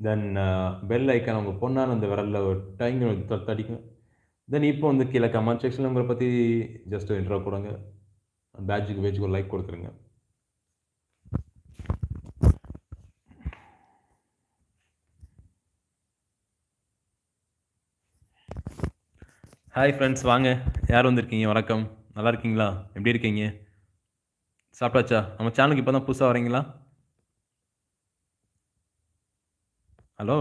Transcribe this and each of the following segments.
தென் bell icon உங்க பொண்ணான அந்த விரல்ல ஒரு டைங்ன்னு தட்டிக்கும். தென் இப்போ வந்து கீழ கமெண்ட் செக்ஷன்ல உங்கள பத்தி ஜஸ்ட் இன்ட்ரோ குடுங்க. பேட்ஜ்க்கு ஒரு லைக் குடுத்துருங்க. ஹாய் ஃப்ரெண்ட்ஸ் வாங்க. யார் வந்திருக்கீங்க? வணக்கம். நல்லா இருக்கீங்களா? எப்படி இருக்கீங்க? சாப்பிட்டாச்சா? நம்ம சேனலுக்கு இப்ப தான் புதுசா வரீங்களா? ஹலோ!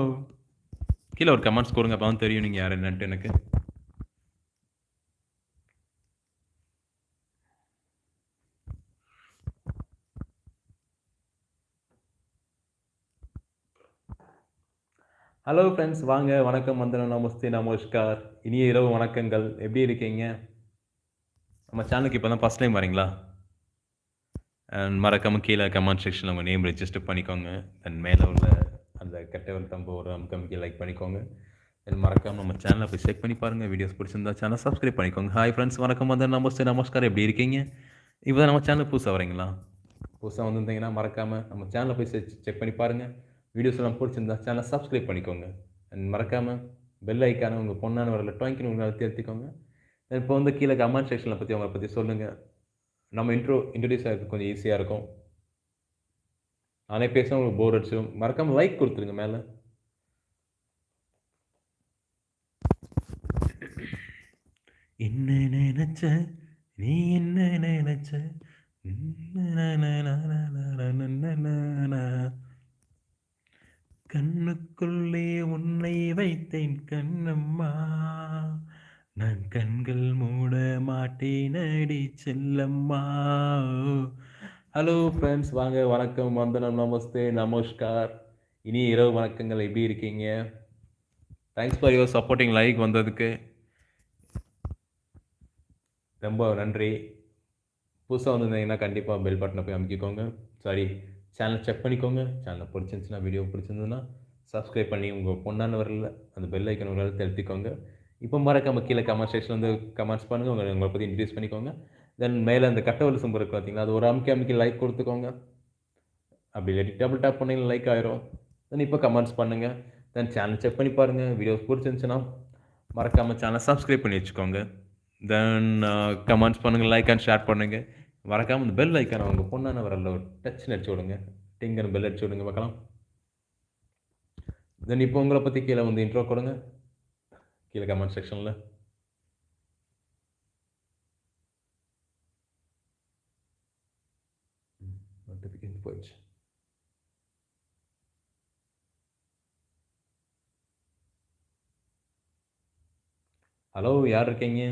கீழ ஒரு கமெண்ட்ஸ் குடுங்க. அப்பதான் தெரியும் நீங்க யார் என்னன்ட்டு எனக்கு. ஹலோ ஃப்ரெண்ட்ஸ் வாங்க. வணக்கம், வந்தனம், நமஸ்தே, நமஸ்கார். இனிய இரவு வணக்கங்கள். எப்படி இருக்கீங்க? நம்ம சேனலுக்கு இப்ப தான் ஃபர்ஸ்ட் டைம் வரீங்களா? மறக்காம கீழ கமெண்ட் செக்ஷன்ல உங்க நேம் ரெஜிஸ்டர் பண்ணிக்கோங்க. தென் மேல உள்ள அந்த கட்டைவிரல் தம்ப ஒரு அமுக்கி லைக் பண்ணிக்கோங்க. தென் மறக்காம நம்ம சேனல போய் செக் பண்ணி பாருங்க. வீடியோஸ் பிடிச்சிருந்தா சேனல சப்ஸ்கிரைப் பண்ணிக்கோங்க. ஹாய் ஃப்ரெண்ட்ஸ் வணக்கம், வந்தனம், நமஸ்தே, நமஸ்கார். எப்படி இருக்கீங்க? இப்ப தான் நம்ம சேனலுக்கு புதுசா வரீங்களா? புதுசா வந்திருந்தீங்கன்னா மறக்காம நம்ம சேனல போய் செக் பண்ணி பாருங்க. வீடியோஸ் எல்லாம் பிடிச்சிருந்தா சேனல சப்ஸ்கிரைப் பண்ணிக்கோங்க. அண்ட் மறக்காம பெல் ஐகான உங்க பொண்ணான விரல்ல டொய்ங்க்ன்னு உங்க அழுத்திக்கோங்க. இப்போ வந்து கீழ கமெண்ட் செக்ஷன்ல பத்தி உங்கள பத்தி சொல்லுங்க. நம்ம இன்ட்ரோடியூஸ் ஆகுறதுக்கு கொஞ்சம் ஈஸியா இருக்கும். நானே பேசினா உங்களுக்கு போர் அடிச்சிரும். மறக்காம லைக் குடுத்துருங்க மேல. என்ன நெனச்ச? நீ என்ன நெனச்ச? கண்ணுக்குள்ளே உன்னை வைத்தேன் கண்ணம்மா. நான் கண்கள் மூட மாட்டேனடி செல்லம்மா. ஹலோ ஃப்ரெண்ட்ஸ் வாங்க. வணக்கம், வந்தனம், நமஸ்தே, நமஸ்கார். இனிய இரவு வணக்கங்கள். எப்படி இருக்கீங்க? Thanks for your supporting like வந்ததுக்கு. ரொம்ப நன்றி. புதுசா வந்திருந்தீங்கன்னா கண்டிப்பா பெல் பட்டன போய் அமுக்கிக்கோங்க. சாரி சேனல் செக் பண்ணிக்கோங்க. சேனல் பிடிச்சிருந்துச்சுன்னா, வீடியோ பிடிச்சிருந்ததுன்னா, சப்ஸ்கிரைப் பண்ணி உங்க பொண்ணான விரல்ல அந்த பெல் ஐகான் ஒரு அழுத்த அழுத்திக்கோங்க. இப்போ மறக்காம கீழ கமெண்ட் செக்ஷன்ல வந்து கமெண்ட்ஸ் பண்ணுங்க. உங்கள பத்தி இன்ட்ரோடியூஸ் பண்ணிக்கோங்க. தென் மேல அந்த கட்டவிரல் சிம்பல் இருக்கு பார்த்தீங்களா, அது ஒரு அமுக்கி லைக் குடுத்துக்கோங்க. அப்படி இல்லாட்டி டபுள் டேப் பண்ணீங்கன்னா லைக் ஆயிரும். தென் இப்போ கமெண்ட்ஸ் பண்ணுங்க. தென் சேனல் செக் பண்ணி பாருங்க. வீடியோஸ் பிடிச்சிருந்துச்சுன்னா, மறக்காம சேனல சப்ஸ்கிரைப் பண்ணி வச்சுக்கோங்க. தென் கமெண்ட்ஸ் பண்ணுங்க, லைக் அண்ட் ஷேர் பண்ணுங்க. மறக்காம இந்த பெல் ஐகான உங்க பொண்ணான விரல்ல ஒரு டச்சுன்னு அடிச்சு விடுங்க. டிங்குன்னு பெல் அடிச்சு விடுங்க பார்க்கலாம். தென் இப்போ உங்கள பத்தி கீழ வந்து இன்ட்ரோ குடுங்க. கீழ கமெண்ட் செக்ஷன்ல. நோட்டிஃபிகேஷன் போயிடுச்சு. ஹலோ யார் இருக்கீங்க?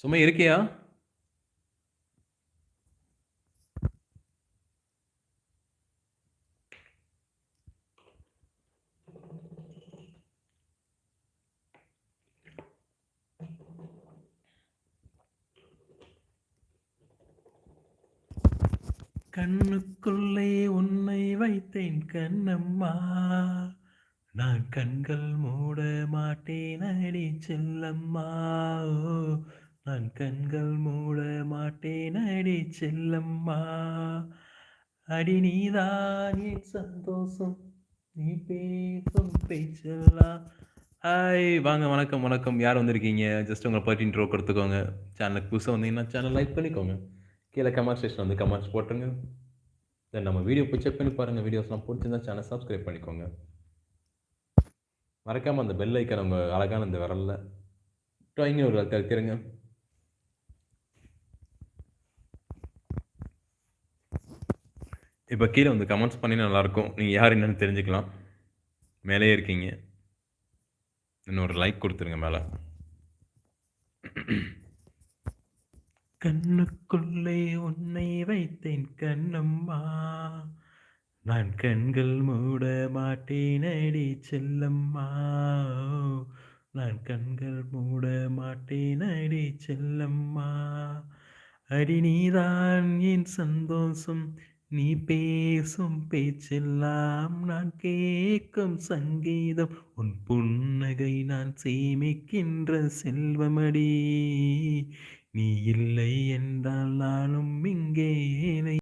சும்மா இருக்கியா? கண்ணுக்குள்ளே உன்னை வைத்தேன் கண்ணம்மா. நான் கண்கள் மூட மாட்டேனடி செல்லம்மா. ஓ, நான் கண்கள் மூட மாட்டேனடி செல்லம்மா. அடி நீதான் என் சந்தோஷம், நீ பேசும் பேச்செல்லாம். ஹாய் வாங்க. வணக்கம், வணக்கம். யார் வந்திருக்கீங்க? ஜஸ்ட் உங்கள பத்தி இன்ட்ரோ குடுத்துக்கோங்க. சேனலுக்கு புதுசா வந்தீங்கன்னா சேனல் லைக் பண்ணிக்கோங்க. கீழ கமெண்ட் செக்ஷன்ல வந்து கமெண்ட்ஸ் போட்டுருங்க. தென் நம்ம வீடியோ போய் செக் பண்ணி பாருங்க. வீடியோஸ்லாம் புடிச்சிருந்தா சேனல் சப்ஸ்கிரைப் பண்ணிக்கோங்க. மறக்காம அந்த பெல் ஐகான உங்க அழகான இந்த விரல்ல டொய்ங்ன்னு ஒரு அழுத்திருங்க. இப்ப கீழ வந்து கமெண்ட்ஸ் பண்ணீங்கன்னா நல்லாருக்கும். நீங்க யார் என்னன்னு தெரிஞ்சுக்கலாம். மேலேயே இருக்கீங்க. இன்னொரு லைக் குடுத்துருங்க மேல. கண்ணுக்குள்ளே உன்னை வைத்தேன் கண்ணம்மா. நான் கண்கள் மூட மாட்டேனடி செல்லம்மா. ஓ, நான் கண்கள் மூட மாட்டேனடி செல்லம்மா. அடி நீதான் என் சந்தோஷம், நீ பேசும் பேச்செல்லாம் நான் கேட்கும் சங்கீதம். உன் புன்னகை நான் சேமிக்கின்ற செல்வமடி. நீ இல்லை என்றால் நானும் இங்கே ஏனை